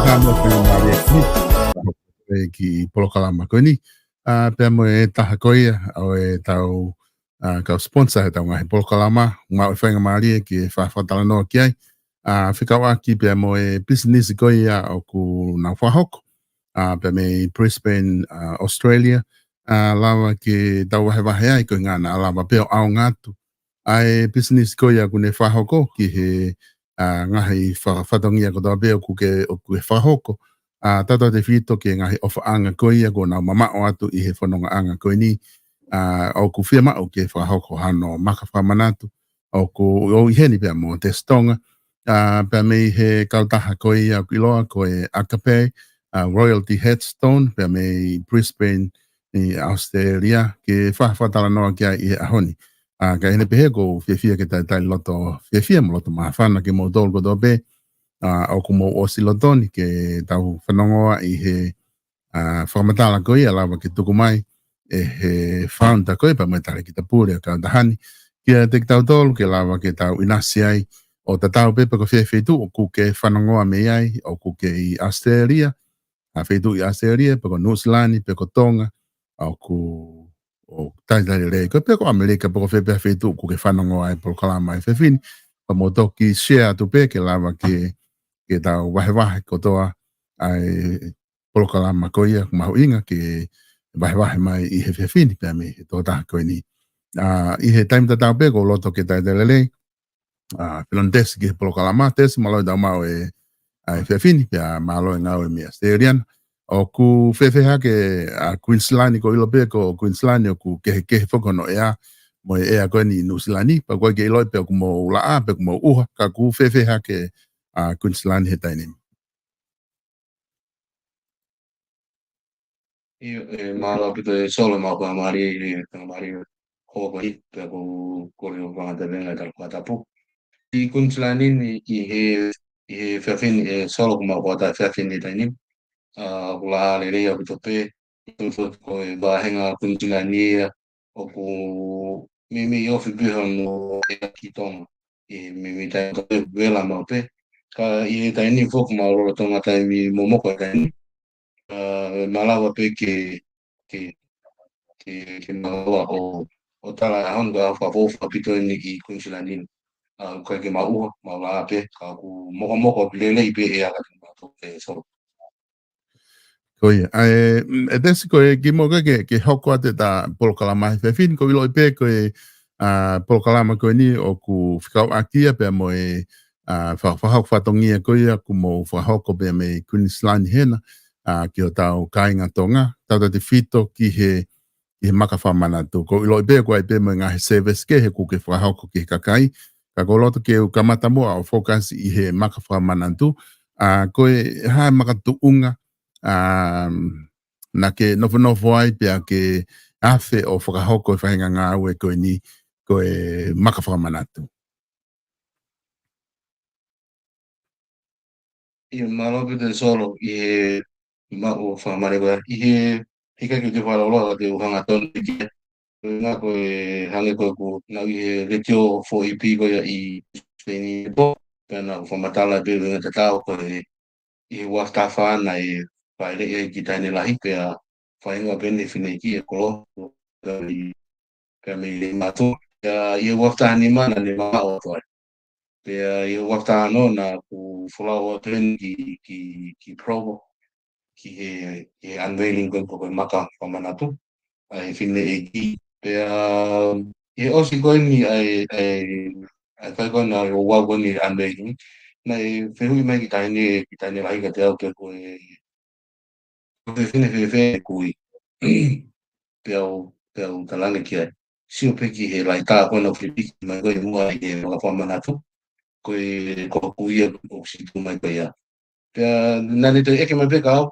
Tama ko yung Maria ni ki polokalama ko ni pe mo e taha ko ia o e tau ka sponsor e tau ngahi polokalama ma o whainga Maria ki e whawhatala noa ki ai whikawa ki pe mo e business ko ia o ku na whahoko pe me Brisbane Australia lawa ki tau wahe ai ko ngana lawa pe o au ngatu ai business ko ia ku ne whahoko ki he ngahi whatongia ko tau pe o ku ke whahoko tata te fito ke ngahi ofa anga koia ko na mama o atu I he whanonga anga koe ni o ku whia mao ke whahoko hano maka whamanatu o ku o I heni pia mo te stonga pia mei he kautaha koia ku iloa koe Akape Royalty Headstone pia mei Brisbane I Australia ke whawhatala noa kia I he ahoni ka hene pehe ko whia ke tai loto whia mo loto mahawhana ke mo tolu ko tope o kumo o silotoni ke tau whanongoa I he whamatala koe alawa ke tuku mai e he whaunta koe pa metare ki ta pūrea ka tahani kia te tau tolu ke lawa ke tau inasi ai o ta tau pepe ko whewhetu o ku ke whanongoa me ai o ku ke I Australia whetu I Australia pe ko New Zealand pe ko Tonga o ku o taitari rei koe pe ko Amerika pe ko whetu ku ke whanongoa ai po kalama I whewhini pa mo toki share tu pe ke lawa ke tau wahe ko toa ai polokalama ko ia mahu inga ke wahe mai I he whiawhini pia me he tō taha koe ni. I he taim tau pe ko loto ke tai telele pilon tesi ke polokalama tesi maloi tau mau e whiawhini pia malo e ngau e mi Australian o ku whewheha ke Queensland ko ilo pe ko Queensland o ku kehe whokono ea mo e ea koe ni New Zealand pa koe ke iloi pe ku mo ula pe ku mo uha ka ku whewheha ke Queensland he tainimi. Malo pito e solo ma pa mari ho ko I pe ko rio pa te venga tal ko tapu. I Queensland I he whewhini e solo ma pa ta whewhini tainimi. Kula le rea pito pe ko e bahenga Queensland o ku mimi ofi biho no e ki tonga. Mimi tai ko vela ma pe ka I taini foku ma ro tonga taimi momoko taini malawa pe ke malawa o tala honga fa fofa pito ni I Queensland ko ke mau mala pe ka ku moko lele pe e ala to so Koe, e tesi koe ki moka ke hoko ate ta polokalama he whiawhini ko ilo I pe koe polokalama koe ni o ku whikau akia pe mo e whahau whatongia koe ku mo whahoko pe me Queensland hena ki o tau kainga tonga, tau te whito ki he maka whamanatu. Ko ilo I pe koe pe mo ngahe service ke he ku ke whahoko ki he kakai, ka ko loto ke u kamata mua o focus I he maka whamanatu, koe hae maka tuunga, na ke nofo ai pia ke afe o whakahoko I whahinga ngā ue koe ni koe maka whakamanatu. I malo pito solo I he mau whamare koe I he hika ki te whalaroa te uhanga tonu ki nga koe hange koe ku na I he retio 4EP koe I Spain po pena whamatala pe runga te tau koe I wafta whana whaere e ki taine lahi pia whainga pene whine ki e kolo pia me I matu pia I wafta ni mana ni maa o toa pia I wafta no na ku whulao tren ki probo ki he unveiling koe koe maka whamanatu ai whine e ki pia I osi koe ni ai whai koe na o wago ni unveiling na whehui mai ki taine lahi ka te au ke koe whine kui pia o talanga ki ai sio peki he lai tā koe na whipiki mai koe mua I he mga whamanatu koe ko kuia o situ mai koe ia pia nani te eke mai peka au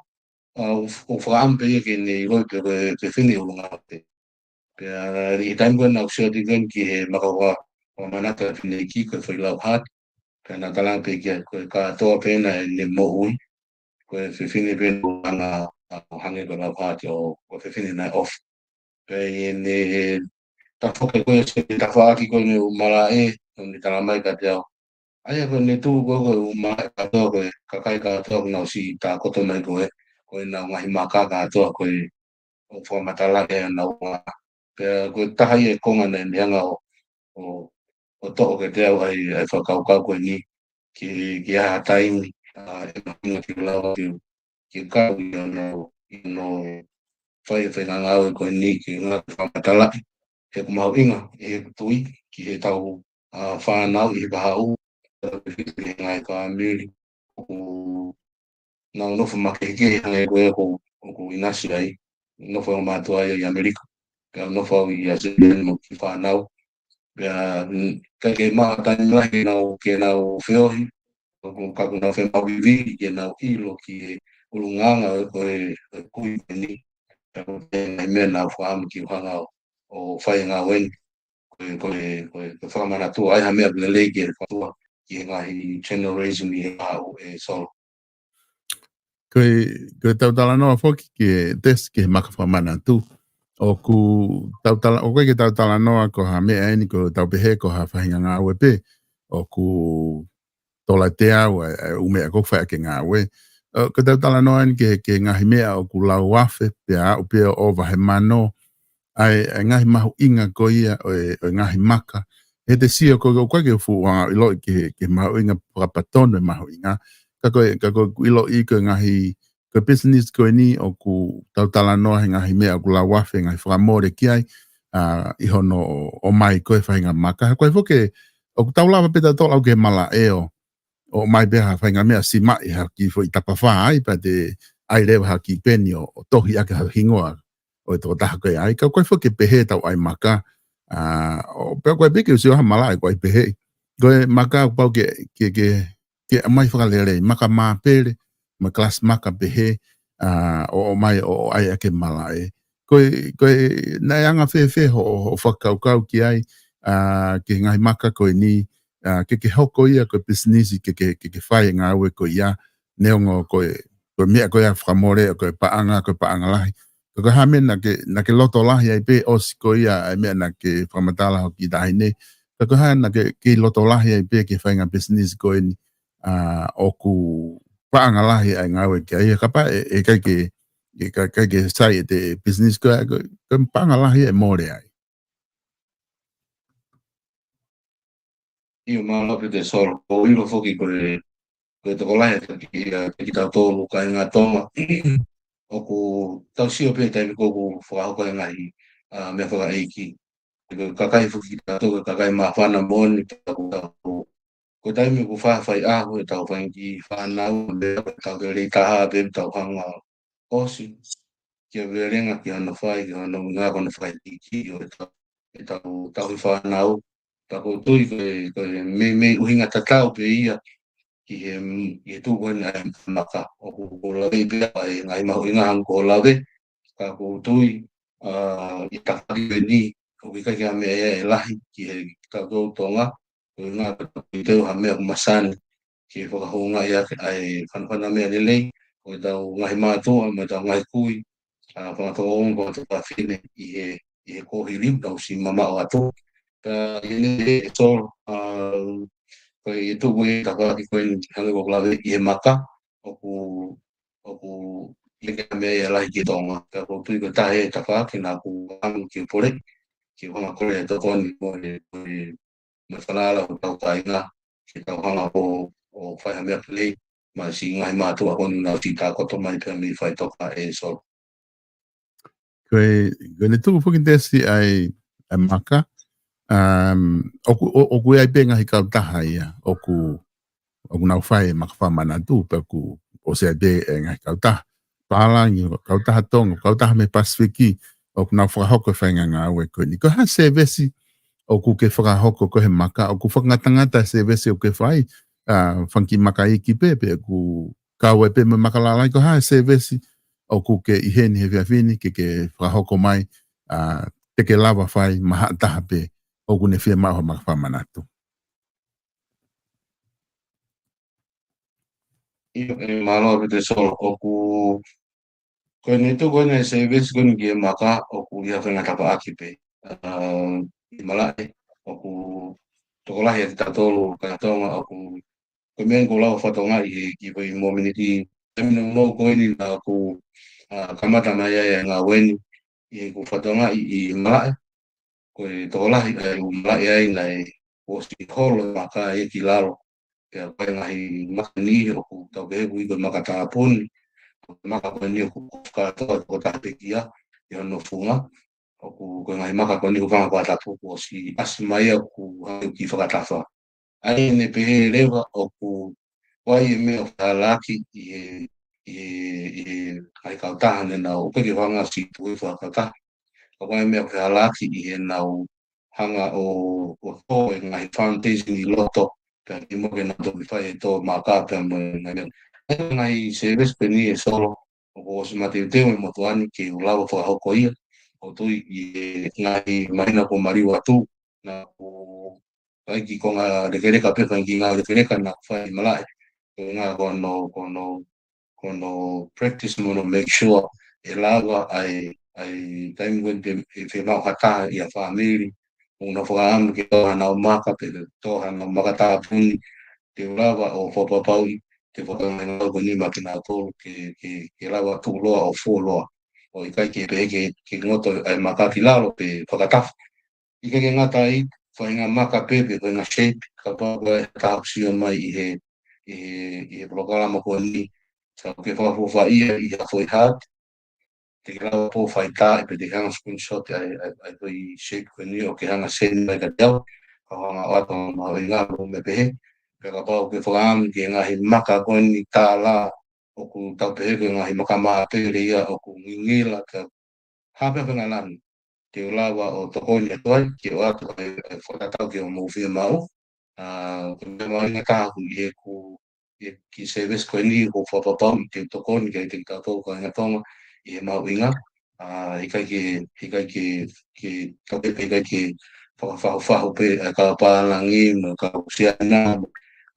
o whaampe eke nei roi pe koe whine o lunga te pia I taim koe na usio di gen ki he maka whamanatu whine ki koe whailau hat pia na talanga peki ai koe katoa pena ne mo ui koe whine pena o hanga hange koe lau hat o whine nai off pia ne ta whoke koe se ta whaaki koe ne o mara ni tala mai ka te au Ai ko ne tu ko ma ka to ko ka ka to no si ta ko to mai ko na ngai ma ka to ko o fo matala e na wa pe ko ta hai e ko ngane ne nga o o to ke te ai fa ka ko ni ki a tai e no ki la ki ka no fai nga nga ko ni ki nga fa matala he ko mau inga e tui ki he tau whanau i bahau ngai ka miri o na no fu makeke ngai ko inasi ai no fu matua i Amerika ka no fu i ase mo ki whanau ya ka ma tani lahi na ke na o feohi ko ka na fe mau vivi ke na ilo ki ulunganga ko kui ni me na fu am ki whanau o whai ngā wen ko whakamana tua ai ha mea le ke tua ki ngahi generation i hau e solo. Koe tautala noa foki ke tes ke maka whamana tu. O ku tautala, o koe ke tautala noa ko ha mea eni ko taupehe ko ha whahinga ngā ue pe. O ku tola te au umea ko whaia ke ngā ue. Ko tautala noa eni ke ngahi mea o ku lau wafe pe a upe o vahe mano. Ai ngahi mahu inga ko ia o ngahi maka. E te sio ko koe ke ufu wanga ilo ke mahu inga pakapatono mahu inga. Ka koe ilo i ko ngahi ko business ko ni o ku tautala noa he ngahi mea o ku la wafe ngahi whakamore ki ai i hono o mai koe whainga maka. Koe foke o ku taulawa peta tola o ke mala eo o mai beha whainga mea si mai haki fo i tapawha ai pa te ai rewa haki peni o tohi ake hau hingoa o e tō taha koe ai. Ka koe foke pehe tau ai maka o peo koe peke usio ha mala ai koe pehe. Koe maka pau ke mai whakalere maka maa pere ma klas maka pehe o mai o ai ake mala e. Koe nai anga whewhe o whakaukau ki ai ke ngai maka koe ni ke hoko ia koe business ke whai ngā ue koe ia neongo koe mea koe a whamore koe paanga lahi. Koe hame na ke loto lahi ai pe osi koe ia ai mea na ke whamatala hoki dahine. Koe hame na ke loto lahi ai pe ke whai ngā business koe ni o ku paanga lahi ai ngā ue kia ia kapa e kai ke sai e te business koe paanga lahi ai more ai. Io ma lo pe te solo o ilo foki koe toko lahi ki tau tōlu ka inga tonga o ku tau sio pe tai ko ku whakahoko e ngahi mea whaka eiki. Kakai fuki tau kakai ma whana moni ko tai me ku whawhai ahu e tau whaingi whanau mea tau ke rei taha pe tau hanga osi kia verenga ki hana whai ki hana ngā kona whai tiki o e tau whanau tako tui koe me uhinga tatau pe ia ki he tūkoe na e maka o ko lawe pia e ngai mahu inga hang ko lawe ka ko tui i takari pe ni o ki kai mea e lahi ki he tau tonga o ngā i teo ha mea kumasani ki he whakahonga ia ai whanawhana mea lelei o tau ngahi mātua mo tau ngahi kui whanatoonga ko te pawhine i he kohi riu tau si mama o ato ka i e tō koe i tūku e taka ki koe ni hangi ko klawe i he maka oku i ke mea i alahi ki tonga ka ko tui ko tahe e taka ki nā ku angu ki pore ki whanga kore e tokoni me whanala o tau tainga ki tau hanga o whaiha mea pilei ma si ngai mātua honu nā si tā koto mai pia mi whai toka e solo. Koe ne tuku fukin tesi ai maka oku ai pe ngahi kau taha ia oku nau whai maka whamana tu pe ku o se ai pe ngahi kau taha pahalangi kau taha tonga kau taha me Pasifiki oku nau whakahoko whainga ngā ue koe ni ko ha se vesi oku ke whakahoko ko he maka oku whakangatangata se vesi o ke whai whanki maka iki pe ku kau e pe me maka lalai ko ha se vesi oku ke iheni he whiawhini ke whakahoko mai te ke lava whai maha taha pe oku ne whia maho maka whamanatu. Io e malo pe te solo oku koe ne tu koe ne se vesi koe ni ki e maka oku ia whenga tapa aki pe i malai oku tokolah ya kita tolu kantonga aku kemudian kalau fatonga i po mominiti termino no ko ini aku kamata maya ya ngaweni i ku fatonga i mala ko tokolah i mala ya ina o si holo maka e kilalo ya pa ngai makani o tau be wi ko makata pun maka ko ni ko ka to ko ta te kia ya no funga o ku ko ngai maka ko ni ko ka ta pu ko si asmaya ku ha ki fakatafa ai ne pe leva o ku wai me o talaki ai kautaha ne na o pe ki wanga si tu i whakata o wai me o talaki i e na o hanga o to e ngai foundation i loto pe i mo ke na to mi fai e to maka pe mo ngai se ves pe ni e solo o se mate te o mo tuani ke o lavo fa hoko ia o tu i ngai marina ko mari watu na o ai ki konga de kere ka pe fa ki nga de kere ka na fai malai nga kono practice mono make sure e lava ai time when te fe mau hata ia family una fo am ke to na maka pe to na maka ta puni te lava o fo pa pau te fo na no ko ni makina to ke lava tu lo o fo lo o i kai ke pe ke ngoto ai maka ki lalo pe fakata i ke ngata i fa inga maka pe pe nga shape ka pa ta option mai i he i programa ko ni sa ke fa ia i ha foi hat te grava po fai ta e pe te hanga screenshot ai to i shape ko ni o ke hanga sen mai ka tau ka hanga o to ma o inga mo me pe pe ka pa o ke programa ke nga hi maka ko ni ta la o ku ta pe ke nga hi maka ma pe le ia o ku ngila ka ha pe nga lan te ulawa o tokoni atoai ke o atu e whakatau ke o mowhia mau. Ke me mai nga tāku i e ku ki se ves koe ni ko whapapau i te tokoni ke te tātou ka inga tonga i e mau inga. Hikai ke tapepe hikai ke whakawhahu pe ka pālangi ma ka usiana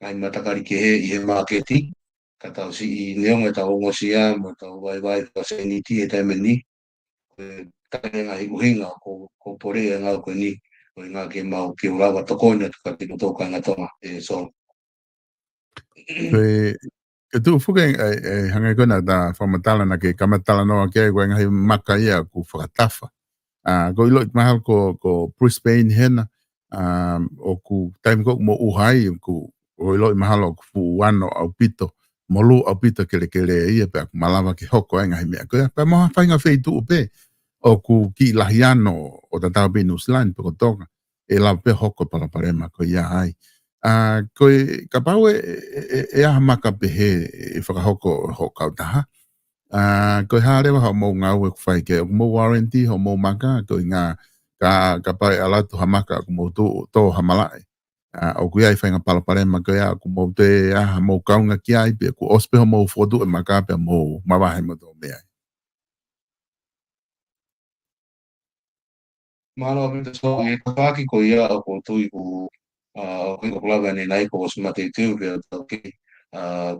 ai matakari ke he i he māketi. Ka tau si i neonga tau ongosia ma tau vai ka seniti e taimeni. Taka nga higuhinga ko pore nga ko ni ko nga ke mau ke ulawa tokona ka te toka nga tonga e so Koe, ke tu fuke hanga kona ta whamatala na ke kamatala noa ke koe ngahi maka ia ku whakatafa. Ko ilo mahal ko Brisbane hena, o ku time ko mo uhai ku o ilo mahal o ku fuano au pito, molu au pito kele ia pe aku malawa ke hoko ngahi mea. Koe pa moha whainga wheitu upe, o ku ki lahiano o tatau pe New Zealand pe kotoka, e lau pe hoko paraparema ko ia ai. Koe ka pau e aha maka pehe e whakahoko ho kautaha. Koe harewa ho mou ngau e kuwhai ke o mou warranty ho mou maka koe ngā ka pau e alatu ha maka ku mou tō hamalae. O kuia i whainga palaparema koe a ku mou te aha mou kaunga ki ai pe ku ospe ho mou whodu e maka pe mou mawahe mo tō mea. malo me te so e taki ko ia ko tui ku ko plava ni nai ko smate tu pe ke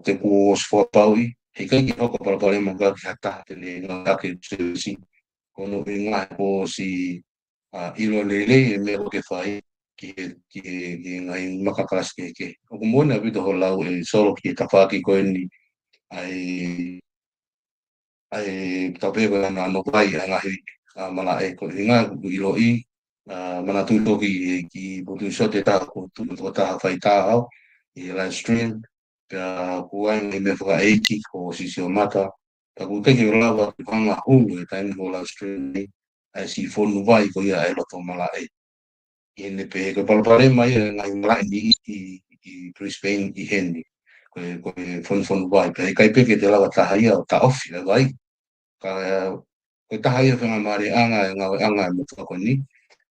te ku sfo paui he kai ki ko para mo ga hata te le nga ke si ko no nga ko si ilo lele e me ko ke fai ki ngai makakalas ke o mo na bi to lau e solo ki tafaki ko ni ai tape na no vai nga hi mana e ko hinga ilo i mana tu toki ki butu so te ta ko tu to ta fai ta au i live stream pe ku ai me fa e ko si si o mata ta ku te ki la va ka nga hu e ta ni live stream ni ai si fo no vai ko ia e lo to mala e i ne pe ko pare mai nga mala ni i Brisbane i hendi ko fon vai pe kai pe ke te la ta ia ta off vai ka ko ta haia whenga mare anga e ngau anga e mutua ko ni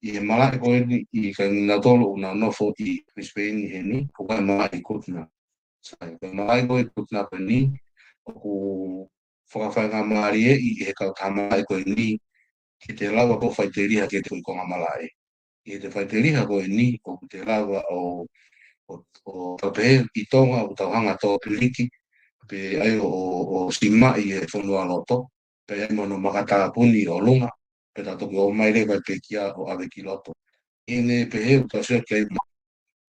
i he mala e koe ni i ka ngina tolu na nofo i Brisbane i he ni ko kai mala i kutna sai ko mala i koe kutna ko ni o ku whakawhainga mare e i he kau tama e koe ni ki te lawa ko whaiteria ke te konga mala e i te whaiteria koe ni o te lawa o tapehe i tonga o tauhanga tō piliki pe ai o sima i e whanua loto pe ai mono makata puni o lunga pe tato o mai le vai pe kia o ave ki loto i ne pe he uta se ke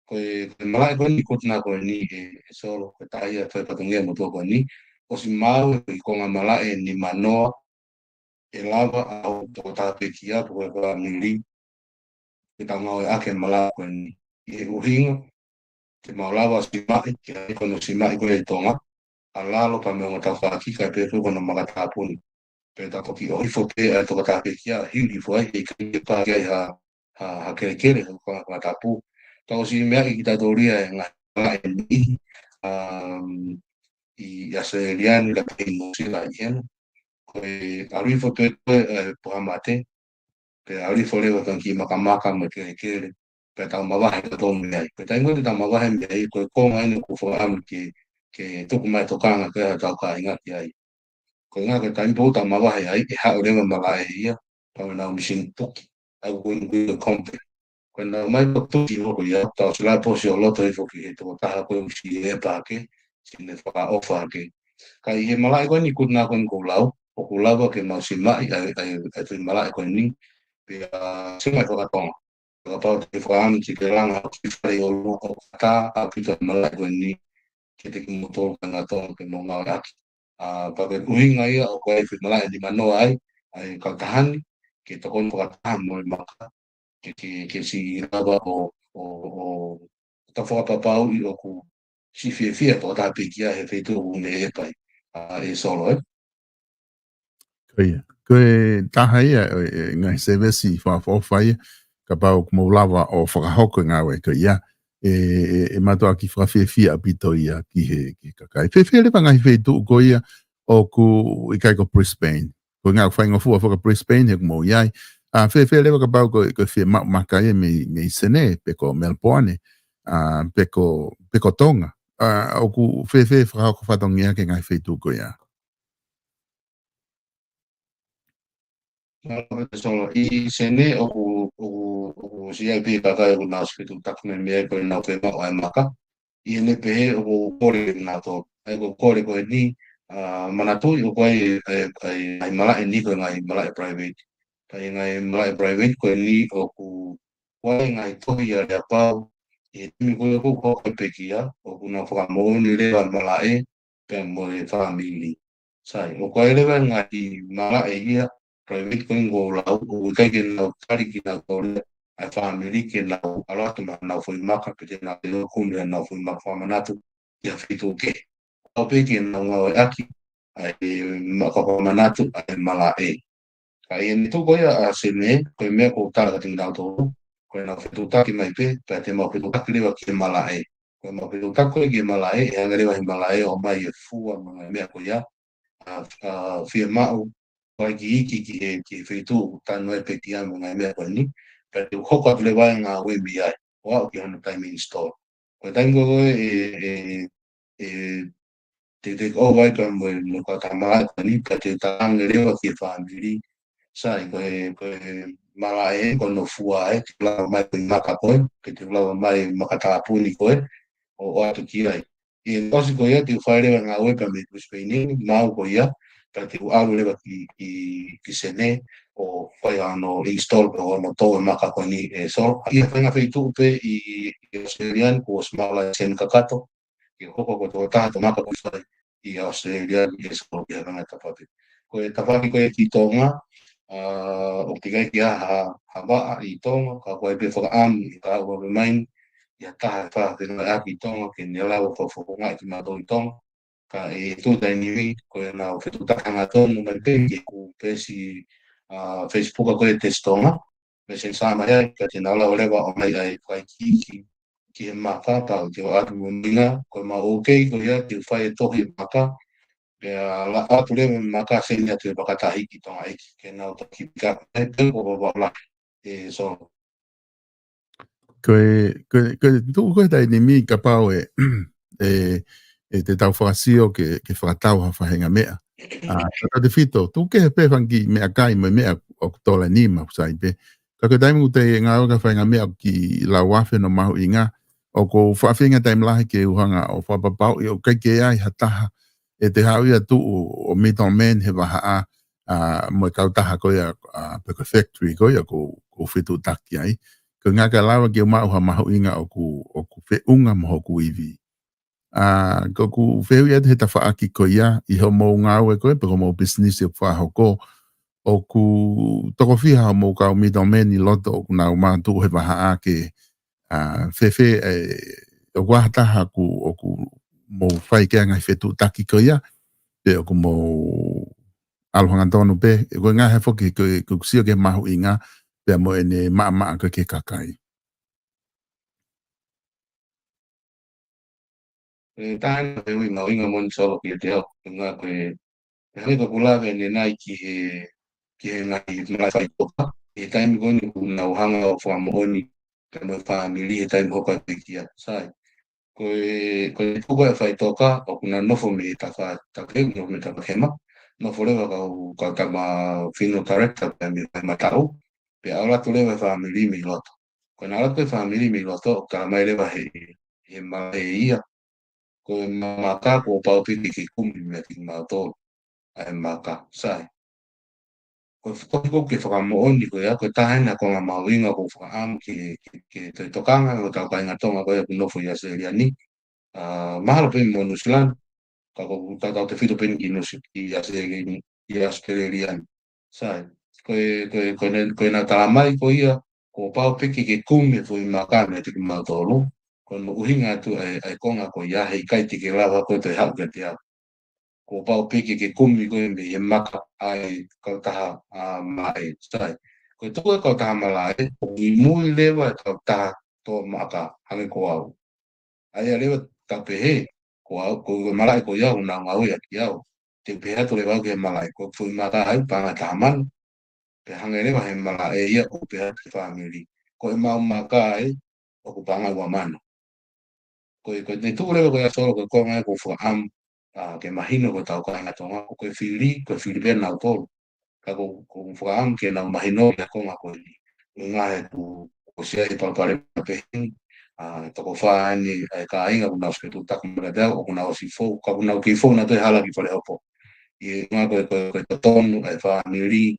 koe malai koe ni kutna koe ni solo koe taia koe patungia motua koe ni o si mau i konga malai ni manoa e lava au toko tāpekia koe koe mili e tangau e ake malai koe ni i uhinga te mau lava si mai ki ai kono si mai koe i tonga a lalo pa me o tau whakika e pepe kono makatapuni pe ta toki o ifo pe e toka tāpekia hili fo ai e kai pa ai ha kere kere ko tapu tau si mea i kita toria e ngā ni i Australian la pe no si la yen ko ari fo pe po amate pe ari fo le kan ki makamaka me kere kere pe tau mawahe ka tō mea pe tai ngoi tau mawahe mea i ko konga ina ku fo am ke tuku mai tokanga ke tau ka inga ki ai ko ngā ka tai po tau mawahe ai e hao rewa malae ia tau na umisin tuki au ko ngui kompe Quando ormai tutti loro gli auto sulla possibilità di che tu ta ko si e pa ke sin ne fa ofa ke kai he malai ko ni kutna ko kulau o kulau ke mau si mai ai tu malai ko ni pe si mai ko ka ka pa te fa am ki ke lang ki fa o lo o ta a ki ta malai ko ni ke te ki motor ka na to ke mo nga aki a pa ke uhinga ia o ko ai fi malai di mano ai ka tahan ke to kon ka tahan mo maka que si lava o ta whakapapau i o ku si whia to ta pikia he feito une e pai e solo Koe taha ia ngai sevesi whawhai ka pau kumo lava o whakahoko ngā wei ko ia e matua ki whawhia apito ia ki he kakai. Whewhia lewa ngai wheitu ko ia o ku i kai ko Brisbane. Ko ngā whainga fua whaka Brisbane he kumo iai. Whewhia lewa ka pau ko whia makai me sene pe ko Melbourne pe ko Tonga. O ku whewhia whakahoko whatongia ke ngai wheitu ko ia. Solo i sene o si ai pe ka kai na hospital tak me me ko na pe ma o maka i ne pe o kore na to ai ko kore ko ni manatu i ko ai mala ni ko ngai mala private kai ngai mala private ko ni o ku wai ngai to ia ya pa e mi ko pe kia o ku na fa mo ni le mala pe mo le family sai o ko le ngai mala ia private ko ngo lau o kai ke na kari ki na ko le ai family ke na ala to na foi maka pe na le ko le na foi maka manatu ia fitu ke o pe ke na ngo aki ai maka manatu ai mala kai ni to ko ya sene ko me ko ta ka ting to ko na fitu ta ki mai pe te ma fitu ta ki le ki mala ko ma fitu ta ko ki mala e ngare wa mala o mai fu ma me ko ya firma vai ki feito ta no e petia mo ngai me ko ni pe te hoko le vai nga WBI o ki hanu time install ko tango te o vai ka mo ka ta ma ko ni ka te ta ngere o ki family sai ko mala ko no fua te la mai ko maka ko ke te la mai maka ta puni ko o atu ki ai e kosi ko ia te whaere nga wepa me Brisbane mau ko ia ka te uaru lewa ki sene o whai ano install o no tau maka ko ni so ia whainga whaitu upe i Australian ko smala sen kakato ki hoko ko tō taha maka ko whai i Australian i so ia ranga tapati ko e tapati ko e ki tonga o ki gai ki ha waa i tonga ka ko e pe whakaamu i ka ua remain ia taha wha te ngai aki tonga ke ne lau whawhonga i te mato i tonga ka e tūtai niwi ko e nā whetu takanga tonu mai pe ki ku pesi Facebook a ko e testonga me sen sama hea ka te nā lau rewa o mai ai whai ki he maka pa ki o atu minga ko ma okay ko ia ki whai e tohi maka ke la atu rewa maka senia te wakatahi ki tonga eki ke nā toki pika e pe ko wala so Koe tai ni mi ka pau te tau whakasio ke whakatau ha whahenga mea. Ka te whito, tu ke he pewhangi mea kai mai mea o tola ni ma usai pe. Ka koe taimu te ngā oka whahenga mea ki la wafe no mahu i ngā o ko whawhinga taim lahi ke uhanga o whapapau i o kai ke ai hataha e te hau ia tu o Milton Man he waha mo kau taha koe a Peko Factory koe a ko whitu taki ai. ko ngā ka lawa ki o mau ha mahu inga o ku whiunga mo hoku iwi. Ko ku whiu ia he ta whaaki ko ia, i ho mou ngā ue koe, pe ko mou business e whahoko, o ku toko whiha o mou kau midomeni loto o ku nau mātu he waha ake, whewhe o wahataha o ku mou whai kia ngai whetu taki ko ia, pe o ku mou alohanga tonu pe, e koe ngā he whoki ko kusio ke mahu inga, pe mo ene maa ko ke kakai. Tahan ko inga inga mon solo ki te hau, ngā koe, hangi ko kulawe ne nai ki he ngai malai whai toka, he taimi koni ku nau hanga o whamooni, ka mo whamili he taimi hoka te kia, sai. Koe tuko e whai toka, o kuna nofo me he taka nofo me taka hema, nofo lewa kau tama whino director pe me whai matau, pe auratu lewa e whamili me loto. Koe na auratu e whamili me loto, o ka mai lewa he mai ia, ko maka ko pau piki ki kumi me ki mātou ai maka sai. Ko ke whakamooni ko ia, ko tahena ko ngā mawinga ko whakaamu ki te tokanga, ko tau kai ngā tonga ko ia ku nofo i Australia ni. Mahalo pe mo New Zealand, ka ko tau te whito peni ki Australia ni. Sai, ko nā talamai ko ia, ko pau piki ki kumi fo i maka me te ki mātou lu. Ko no uhinga atu ai konga ko ia hei kai tike lawa ko te hau ke te au. Ko pau piki ke kumi ko me he maka ai kau taha mai sai. Ko tuku e kau taha malai, ko i mui lewa e kau taha tō maka hangi ko au. Ai a lewa ka pehe, ko au, ko malai ko iau nā ngau ia ki au. Te pehe atu lewa ke malai, ko fui maka hai panga taha manu. Pe hangi lewa he malai ia o pehe atu whamiri. Ko e mau maka ai, o ku panga ua manu. Ko ne tūrewa ko ia soro ko konga ko whaam ke mahino ko tau kanga tonga ko ko whiri nau tolu. Ka ko whaam ke nau mahino ia konga ko i ngā he ku sia i palpare pehin. Toko whaani ka inga kuna uske tu taku mara deo o kuna osi fōu. Ka kuna ki fōu na te hala ki pare hopo. I ngā ko tonu ai whaamiri.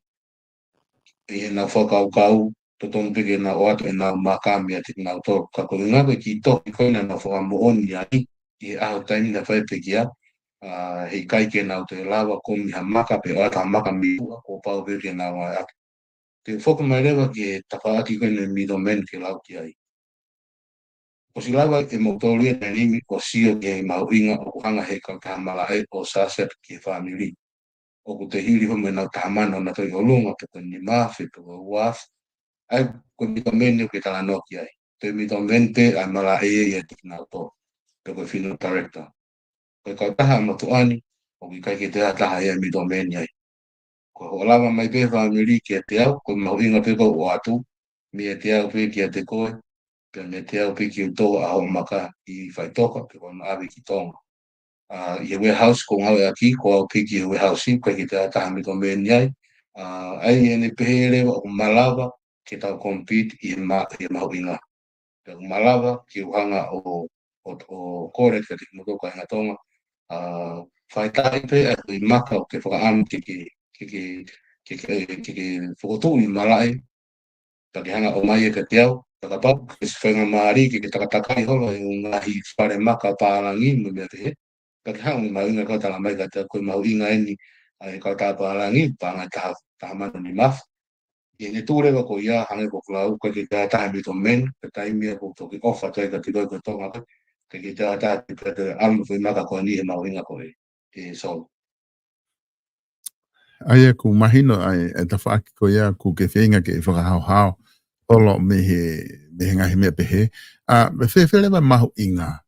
I nau whakau to tonu peke na o atu e nau makami ati nau tōru. Ka ko ngā koe ki toki koina na whakamooni ai, i aho taimi na whai peke a, hei kai ke nau te lawa komi ha maka pe o atu ha maka mi ua ko pau peke nau ai atu. Te whoka mai rewa ki e tawhaaki koina mido men ke lau ki ai. O si lawa e moktoru e na nimi o sio ke mau inga o kuhanga he kau taha mala e o sasep ki whamiri. O ku te hiri homo e nau taha mana o na toi holunga pe ko ni mawhi pe ko uaf. Ai ko mito meni ke tala noki ai. Te mito mente ai mala e tiki nau tō. Te koe whino director. Koe kau taha matuani, o ki kai ke te taha e mito meni ai. Ko ho lava mai pe whamiri ki a te au, ko mahu inga pe ko o atu, mi e te au pe ki a te koe, pe me te au pe ki o tō a ho maka i whai toka, pe ko na awi ki tonga. I he warehouse ko ngau e aki, ko au pe ki he warehouse i, koe ki te taha mito meni ai. Ai ene pehere o malawa, ke tau compete i mahu inga. Pe malawa ki uhanga o kore ka te motoko inga tonga. Whai tai pe i maka o ke whakaamu ke whakotu i malai. Ta ke hanga o mai e ka te au. Ta ka pau, ke se whainga maari ke takatakai holo e ngahi whare maka pālangi mo mea te he. Ta ke hanga o mahu inga kau tala mai ka te koe mahu inga eni ai kau tā pālangi pāngai taha manu ni mafu. I ne tūrewa ko ia hange ko klau, ko ke tā taha mito men, ke taimia ko toki ofa toi ka tiroi ko tonga ko, ke tā taha te alu fui maka ko ni he mawinga ko e solo. Ai ku mahino ai e ta whaaki ko ia ku ke whenga ke whakahau hao, olo me he ngahi mea pehe. Me whewhere wa mahu inga.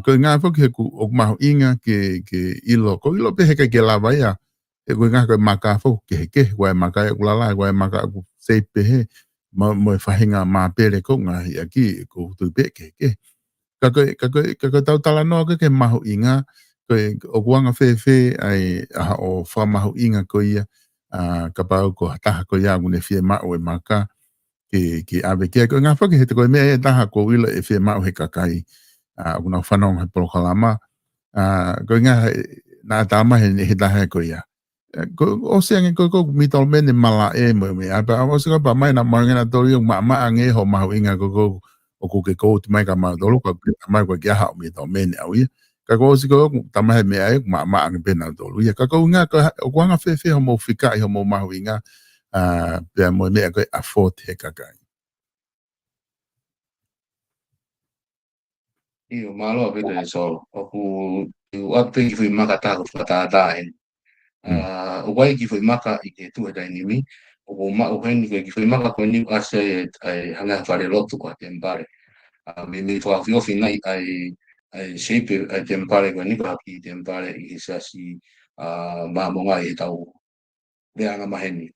Ko ngā whoki he ku o mahu inga ke ilo, ko ilo pehe ke lawa ia, e koe ngā koe maka whoku ke he ke, koe maka e kulala, koe maka ku sei pehe, mo e whahinga mā pere ko ngahi aki, ko tui pe ke ke. Ka koe tau tala noa ke mahu inga, koe o kuanga whewhe ai aha o whamahu inga ko ia, ka pau ko taha ko ia ngune whie mao e maka, ki awe kia. Koe ngā whoki he te koe mea e taha ko wila e whie mao he kakai, kuna whanong he polokalama, koe ngā nā tāma he taha ko ia. o se ange ko mi tol men mala me apa o se ba mai na manga na to yung ma ange ho ma inga ko o ko ke ko mai ka ma do ko mai ko ya ha mi tol men au ya ka ko se ko ta mai me ai ma ange ben na do ya ka ko nga ko nga fe ho mo fika ho mo ma inga pe mo me ko afford he ka ka Io malo avete solo o ape ki fui maka ta ko ta ta en o wai ki fui maka I ke tu da ni mi o ma o hen ki fui maka ko ni ase ai hanga fare lotu ko tempare mi to afio fina ai shape ai tempare ko ni ba ki tempare I sa si ma mo nga I tau le anga maheni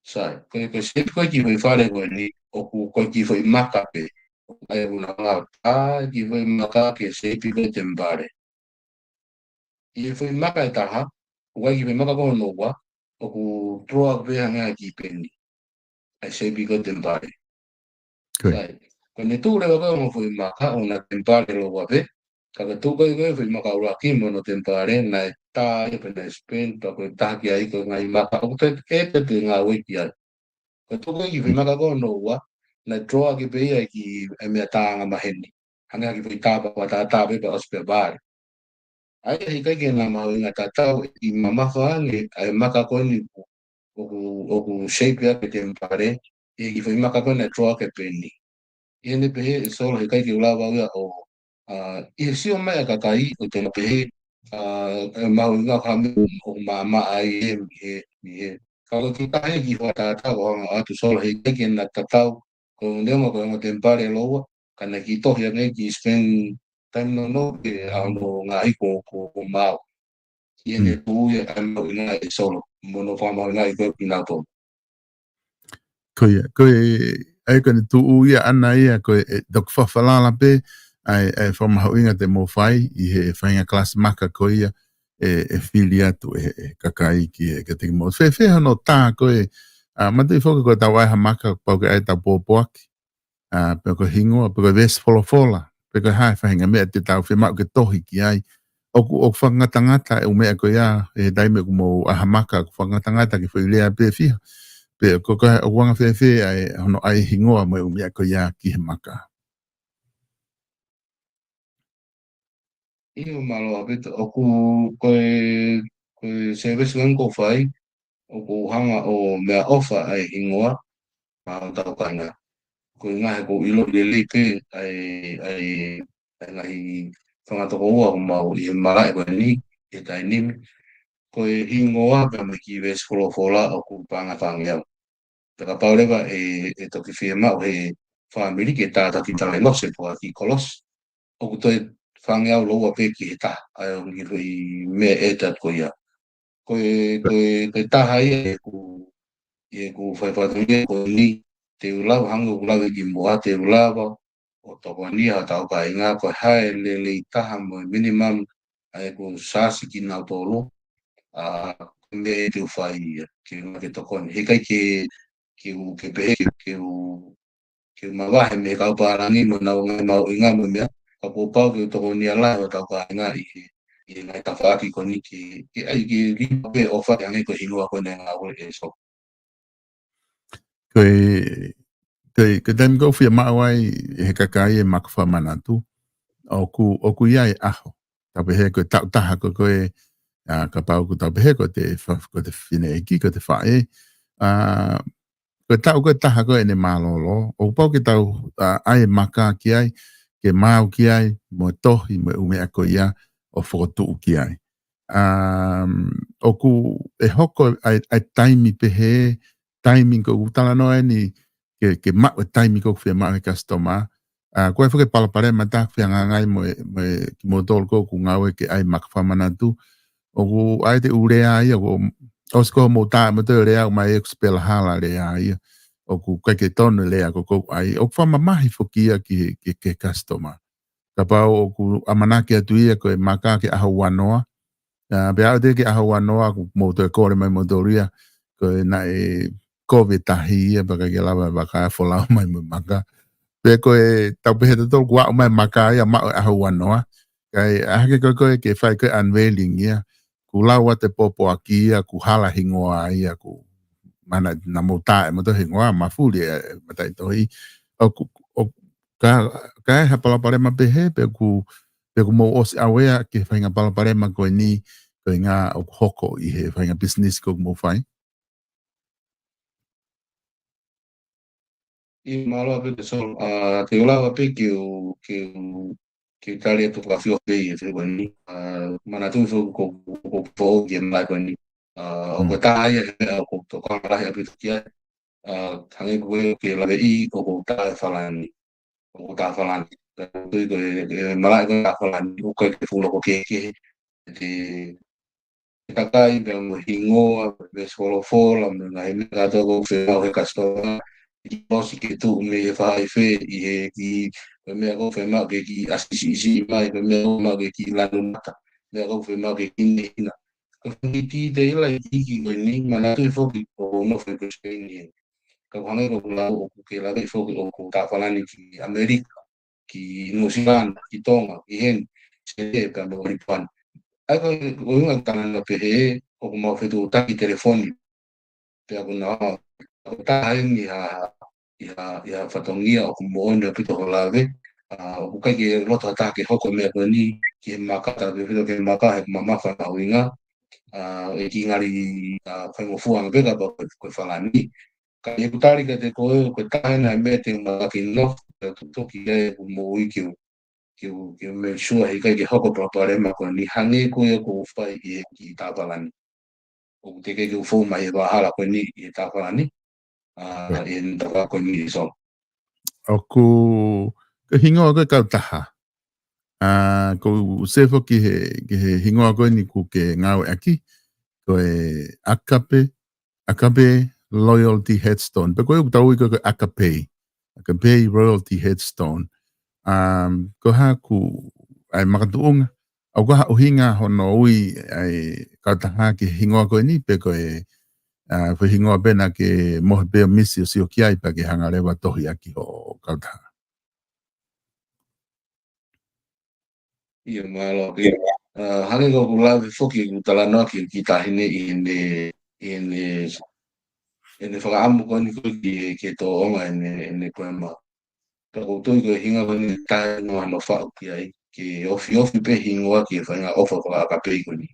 sai ko shape ko ki fui fare ko ni o ko ki fui maka pe ai una ki fui maka ke shape ko tempare I fui maka taha wai ki fui maka ko no wa o ku troa pe hanga ki penni ai shape ko tempare sai ko ni tu le ko mo fui maka una tempare lo wa pe kaka tu ko fui maka ura ki mo no tempare na ta I pe na spin to ko ta ki ai ko ngai maka o te te nga wi ki ai ko tu ko ki fui maka ko no wa na troa ki pe ai ki e me ta nga maheni hanga ki fui ta pa ta pe pa ospe bar ai kai ke na mau inga tatau I mama whange ai maka ko ni o ku shape ya ke tempare ki fui maka ko na troa ke penni Iene pehe solo he kai ke ula wau o I si o mai ka kai o te pehe mau inga kami o mama ai he kalau kita he ki wa tata o atu solo he kai ke na tatau ko ndemo ko mo tempare lowa kana ki to ya ngai ki spend time no ke ano ngai ko mau Iene tu ya ano inga solo mono fama inga ko pinato ko ai ko tu u ia ana ia ko dok fa fala la pe ai from how inga te mo fai I he fainga class maka ko ia filiatu kakai ki ke te mo fe no ta ko ma te fo ko ta wai ha maka pa ko ai ta po po pe ko hingo pe ko ves fola pe ko hai fainga me te ta fe ma ke tohi ki ai o fanga tangata o me ko ia dai me mo a maka fanga tangata ki foi lea pe fi pe ko ka o wanga fe ai no ai hingoa mo me ko ia ki maka Io malo abit oku ko service ngan ko fai oku hanga o mea ofa ai hingoa ma tau kana ko nga ko ilo le pe ai ngai fanga to ko ma o I mara ko ni e tai ni ko hingoa pa me ki ves fola oku panga panga Taka paule ba to ki firma o he family ke ta ki ta no se po ki kolos o to fanga o lo pe ki ta ai o ni me eta ko ya ko ta hai ku fai fa ko ni te ula hang ula ki mo te ula ba o to ko ni ha ta ka inga ko hai le ta mo minimum ai ku sa si ki na to lo a me te fai ki no ke to kon he kai ke pe ke mawahe me ka parangi mo na mau inga mo me ka po pau ke to ni ala o ta ka inga I ngai ta fa ki ko ni ki ai ki ri pe ofa yang ko hinua ko na nga e so ko dem go fi ma wai he kakai e makfa manatu o ku ia aho ta pe he ko ta ko ka pau ko ta pe he ko te fine ki ko te fa ko tau ko taha ko ene malolo o pau ke tau ai maka ki ai ke mau ki ai mo tohi mo ume ako ia o fotu ki ai o ku e hoko ai taimi pe he timing ko utala no ni ke ma timing ko fe ma ke customer ko e foke pala pare mata fe ngai mo tol ko ku ngawe ke ai makfa manatu o ku ai te urea ai o sko mo ta mo te rea mai expel hala le ai o ku ke tonu le ko ai o fa mamahi fokia ke customer ka pa o ku amanaki atu ia ko maka ke aho wanoa be a de ke aho wanoa ku mo te kore mai motoria ko na covid tahi ia ba ke lava ba ka fola mai maka pe ko ta pe to ku mai maka ia ma aho wanoa kai a ke ko ke fai ko unveiling ia ku lawa te popo aki ia ku hala hingoa ia ku mana na mota mo to hingoa mafuli mata ito o ka ha pala pare ma pehe pe ku mo os awea ke fainga pala pare ma ko ni ko nga o hoko I he fainga business ko mo fai I malo ape te sol te ola ape ke tali tu ka fio pe te wani mana tu so ko fo ge mai ko ni o ko ta ya ko to ko la ya pe kia tangi ko ke la I ko ta falani ko ta falani tu ko mala ko ta falani ko ke fu lo ko ke te Takai bang hingo be solo fola na ime gato go fe o he kasto I posi ke tu me fa fe I he ki me go fe ma ke ki asisi isi mai me go ma ke ki la mata me go fe ma ke ki ni na ko ni ti de la ki go ni mana tu fo ki o no fe ko ni ka hanga ko la o ke la be fo o ko ta fa ni ki Amerika ki New Zealand ki Tonga ki hen se ka mo ni pan Ako unga tangan pehe o mo fetu taki telefoni pe ako na ako tahan ya fatongia o mo ono pito lave o kai ke loto atake hoko me ako ni ki maka ta be fetu ke maka he mama fa na winga e ki ngari fai mo fuang be ka ko falani ka e kutari ka te ko tahan na me te maka ki no to ki e mo wiki que me sure he kai ke hoko papare ma ko ni hange ko e ko fai ki tapalani o te ke fo mai ba hala ko ni I tapalani e nda ko ni so o ku ke hingo ko ka taha ko sefo ki he hingo ko ni ku ke ngau aki ko akape loyalty headstone pe ko tau ko akape royalty headstone ko ha ku ai makatuong au ko ha uhinga hono ui ai ka taha ki hingo ko ni pe ko fa hingo bena ke mo be misi o kiai pa ke hanga lewa tohi aki ho ka taha I malo ke hange ko la foki ku tala no ki tahine ine fa amu ko ni ko ki to onga ine poema ka ko to ko hinga ko ni ta no no fa ki ai ki ofi pe hinga ki fa nga ofa fa ka pe ko ni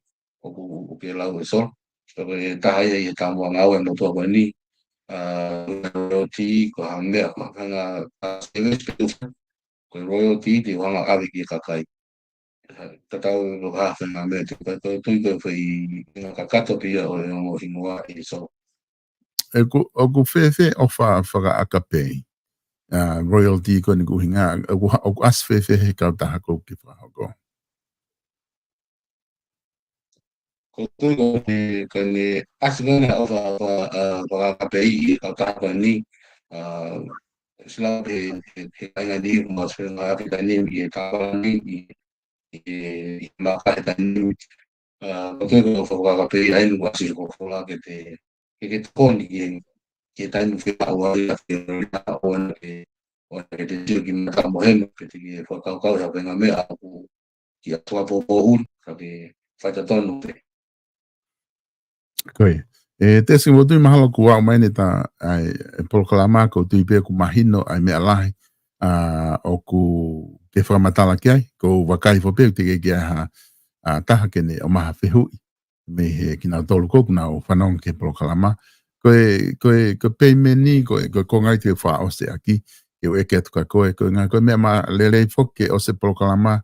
o ke la so so ke ta ai e ta mo nga we mo to ko ni royalty ko hanga ko hanga service ko royalty di wanga abi ki ka kai tatau no ha fa nga me te ko to ko fa I ka kato pi o mo hinga I so o ku fe ofa fa akape royalty ko ni ku hinga o ku as fe he ka taha ko ki fa ko Kung kani asgana of KPI atau ni selalu hanya di mas nga kita ni tawa ni maka kita ni kung ko KPI ay wasi ko fula kete kon ni kita ni fila awal na on ke te gimana muhem kete ko kau ya ngame aku ki atwa po sabi fata tonu Koe. Te singa wotui mahalo ku wau mai ne ta ai polokalama ko tui pe ku mahino ai mea lahi o ku ke whakamatala ki ai ko wakai fo pe te ke ha taha kene o maha whihui me he ki nau tolu koku nau whanong ke polokalama ko pe meni ko ngai te wha ose aki ke o eke atu ka koe ngā koe mea ma lelei foke o se polokalama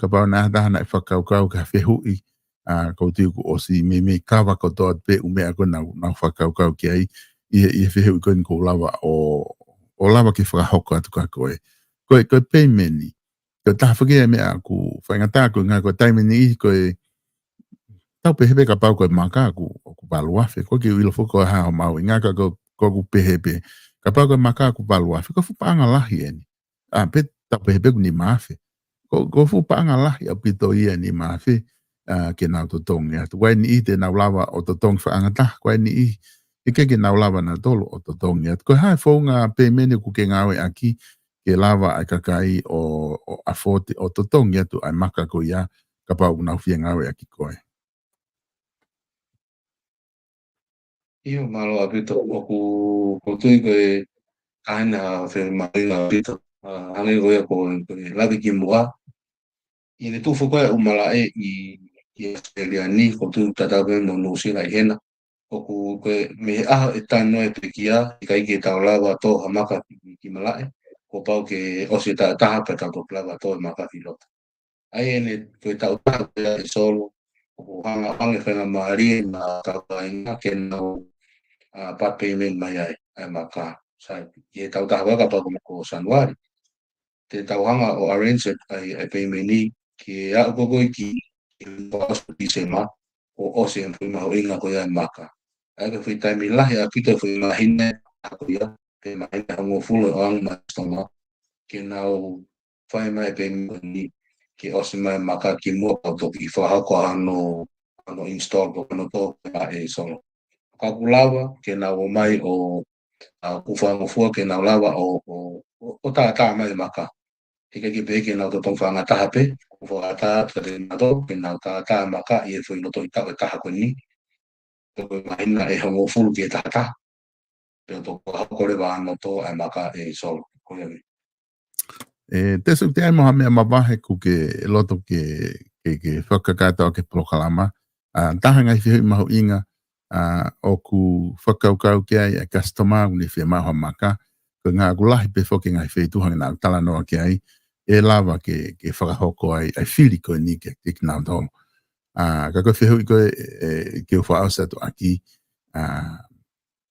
ka pau nā taha nai whakaukau ka whihui ko te ku osi me kawa ko to pe u me ko na whakaukau ki ai I whihui ko ni ko lawa o lawa ki whakahoko atu ka ko pe meni ko taha whakea mea ku whaingata ko ngā ko taimeni ko tau pehepe ka pau ko maka ku valuafe ko ki wilo foko ha o mau ngā ko ku pehepe ka pau ko maka ku valuafe ko fupaanga lahi eni pe tau pehepe ku ni maafe ko fupaanga lahi au pito ia ni maafe ke nau to tongi atu wai ni te nau lawa o to tongi whaangata wai ni ke nau lawa na tolo o to tongi atu ko hai whaunga pe mene ku ke ngawe aki ke lava ai kakai o afote o to tongi atu ai maka ko ia ka pau nau fia ngawe aki koe Io malo apito o tui koe aina fe maringa apito. Hangi koe koe labi ki mua. I le tufu koe umalae i Australia ni ko tu tatawe no nusi lai hena. O koe me aha e tano e pe kia i kai ki tau lawa to hamaka ki malae. Ko pau ke osi ta taha pe tau to lawa to maka ki lota. Ai ene koe tau taha koe e solo. O hanga hangi whenga maari na tau inga ke nau part payment mai ai maka. Sai i tau taha waka pa ko Januari. Te tau hanga o arrange ai payment ni ki a gogo ki pasu di sema o osi en fui maho inga ko ia maka. Ai ka fui taimi lahi a pita fui mahine ako ia te mahine hango fulo o ang mastonga ki nau fai mai payment ni ki osi mai maka ki mua pau toki whahako ano install ko ano to e solo. Kakulawa ke nau mai o kuwhangofua ke nau lawa o tā mai maka. Ika ki pe ke nau to tong whanga taha pe, kuwha taha te nato, ke nau tā maka i e whui no to i tau e taha koe ni, to koe mahina e hongo fulu ki e taha taha, pe o to kua kore wa ano to ai maka e solo. Koe ni. Te su te ai moha mea mawahe ku ke loto ke whakakata o ke prokalama. Taha ngai whihui maho inga o ku whakaukau ke ai a customer uni whia maho maka. Ko ngā gulahi pe whoke ngai whihui tuhanga nā tala noa ke ai. E lawa ke whakahoko ai whiri koe ni ke nā tolo. Ka koe whihui koe ke uwha ausa to aki.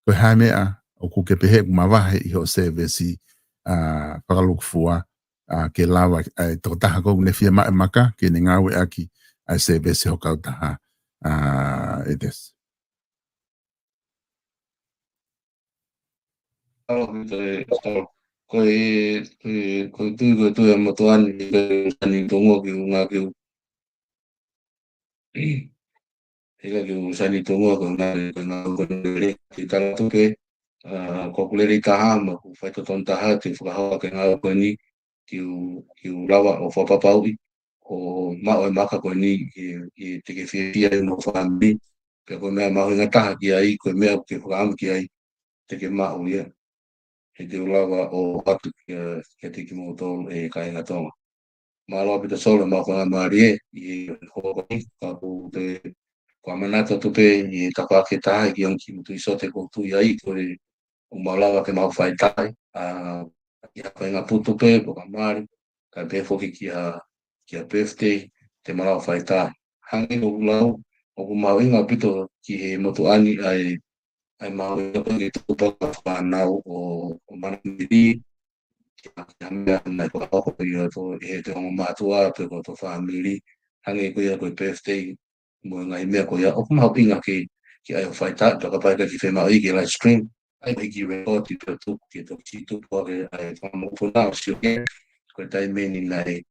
Koe hae mea o ku ke pehe ku mawahe i ho service whakalukufua. Ke lawa toko taha kou ne whia mai maka ke ne ngawe aki ai service ho kau taha e des. Koe tu e motuani ke sani tongo ki unga ki ika ki sani tongo ko ngā konere ki tala tuke ko kuleri taha ma ku whaito ton taha te whakahawa ke ngā koe ni ki u lawa o whapapau i o mao e maka koe ni i te ke whia i mo whambi pe koe mea mahu inga taha ki ai koe mea ke whakaamu ki ai te ke mao ia he te ulawa o atu ke te ki mo tolu e ka inga tonga. Malo apita solo ma ko ngā e i hoko ni ka ku te kua manata tupe i tapake taha ki onki mutu iso te koutu i ai koe o maulawa ke mau whai tai i hapa inga putu pe po ka mari ka pe foki ki a birthday te malau whai tai. Hangi o ulau o ku mau inga pito ki he motu ani ai mau inga pe ki tupa ka whanau o manamiri ki a mea nai kua hoko i to he te ongo mātua pe ko to whamiri hangi koe a koe birthday mo ngai mea ko ia o kuma pinga ki ai fai ta ka pai ka ki fe mai ki live stream ai ki record ki tu ki to ki tu po ke ai mo funa o si ke ko tai meni nai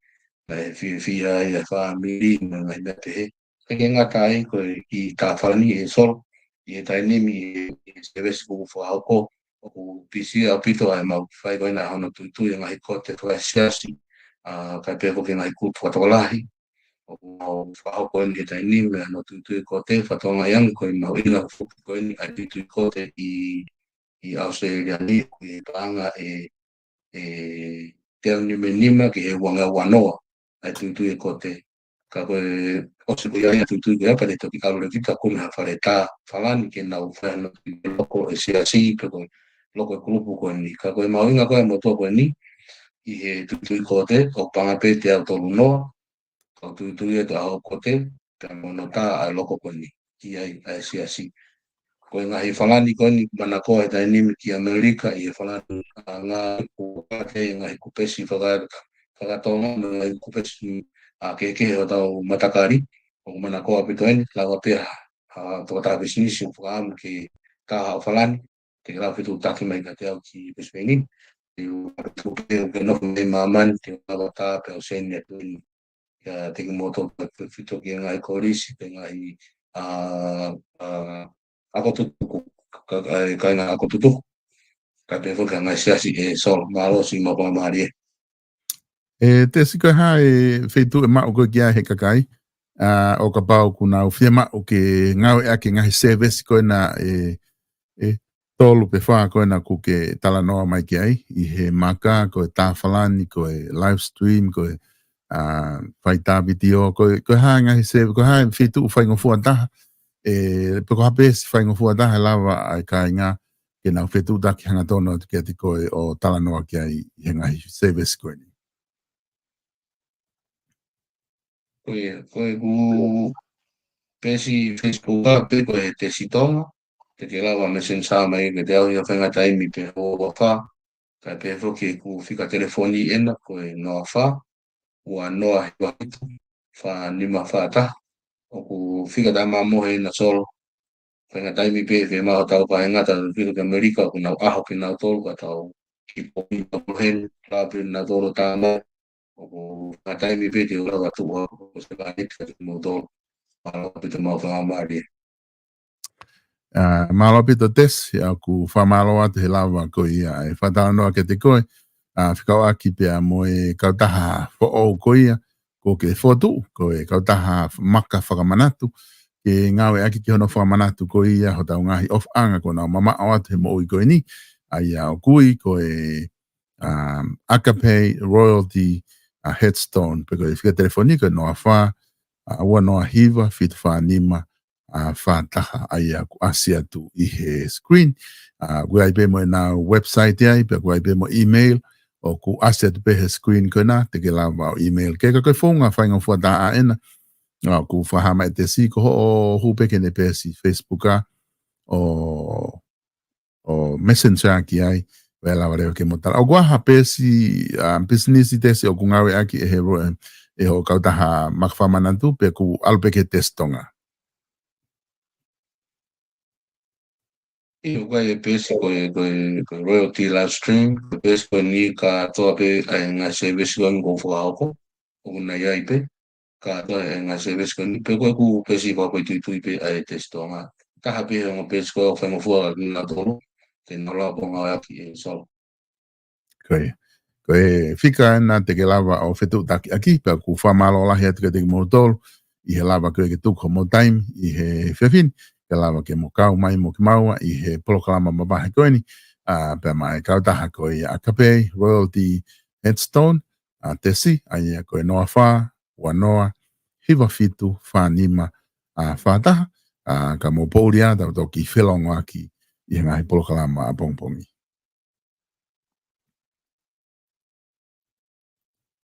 fi ai family ngai mea te ke nga tai ko ki ta fani e sol i tai ni mi se ves ko fo ko o pisi a pito ai mau fai ko na hono tu ngai ko te to asiasi ka pe ko ke ngai ku to lahi o whahoko ni tai ni mea no tuitui ko te whatonga yang koe mau ina whupu koe ni ai tuitui ko te i Australia ni i panga te au ni me nima ki he wanga wanoa ai tuitui ko te ka koe osi ko ia tuitui ko apa le toki kalu le vita kume ha whare tā whalani ke nau whahano loko e siasi ke koe loko e kulupu koe ni ka koe mau inga koe motua koe ni i he tuitui ko te o panga pe te au tolu noa o tu e te ao kote, te mono tā ai loko koni, ki ai siasi. Ko ngā hi whalani koni, mana koe tai nimi ki Amerika, i he whalani ngā kukate, ngā hi kupesi whakatonga, ngā hi kupesi keke o tau matakari, o mana koe apito eni, lawa pia toko tā bisinisi o whakaamu ki tā hao whalani, te grau fitu taki mai ka te au ki Brisbane, i u tupe o ke nofu mei mamani, te lawa tā pe o seni atu ni, te ki moto fito ki ngai korisi te ngai ako tutuku kai ngā ako tutuku ka te whuka ngai siasi e sol malo si mapa maari Te siko ha whetu e mao koe kia he kakai o ka pau kuna o whia mao ke ngau e ake ngahi service koe na E tolu pe wha koe na kuke tala noa mai ki ai, i he maka, koe tāwhalani, koe live stream, koe whai tā video, koe hanga he se, koe hae whitu whaingo fua taha, pe ko hapesi whaingo fua taha lava ai ka inga, ke nau whitu taki hanga tono te kia te koe o tala noa ki ai, i he ngahi service koe ni. Koe ku pesi Facebook a pe koe te sitonga, te ke lawa me sen sa mai ke te au ia whenga taimi pe ho waka, kai pe hoki ku whika telefoni ena koe noa wha, ua noa he wakitu, wha nima wha ta, o ku whika ta mamohe na solo, whenga taimi pe ke maho tau pa ngata whika ke Amerika, ku nau aho ki nau tolu ka tau ki pohi ka pohen, rapi na tolo ta mai, o ku whenga taimi pe te ura ka tuha, o se ka hit ka te mo tolo, malo pe te mau whenga maari. Malo pito tes, ia ku whamalo atu he lawa ko ia, e whatala noa ke te koe, whikau aki pia mo e kautaha fo o ko ia, ko ke fotu, ko e kautaha maka whakamanatu, ke ngawe aki ki hono whakamanatu ko ia, ho tau ngahi of anga ko nao mama o atu he mo ui koe ni, ai au kui ko e Akape Royalty Headstone, pe ko e whika telefonika noa wha, ua noa hiva, fitu wha nima, whātaha ai aku asia tu i he screen. Kua ai pe mo na website ai, pe kua ai pe mo email, o ku asia tu pe he screen kona, te ke lawa o email. Ke ka koe whonga whainga whata a ena, ku whahama e te si, ko ho o hupe ke ne pe si Facebook a, o Messenger ki ai, wea lawa reo ke motara. O kua ha pe si business i te si o ku ngawe aki e ho kautaha makwhamanantu, pe ku alpe ke testonga. I koe e pesi koe royalty live stream, koe pesi koe ni ka toa pe ai ngā service koe ngo whakaoko, o kuna iai pe, ka toa ai ngā service koe ni, pe koe ku pesi wha koe tui pe ai te stonga. Taha pe ngā pesi koe o whaingo fua ki ngā toro, te nola po ngā aki e solo. Koe whika na te ke lava o whetu taki aki, pe ku whamalo lahi atu ke te mo tolu, i he lava koe ke tuko mo time, i he whewhin, ke lava ke mo kau mai mo ki maua, i he polokalama mabahe koe ni, pe mai kautaha koe i Akape Royalty Headstone, tesi, ai koe noa wha, ua noa, hiwa fitu, wha nima, whataha, ka mo pouria, tau ki whelongo aki, i he ngahi polokalama a pongpongi.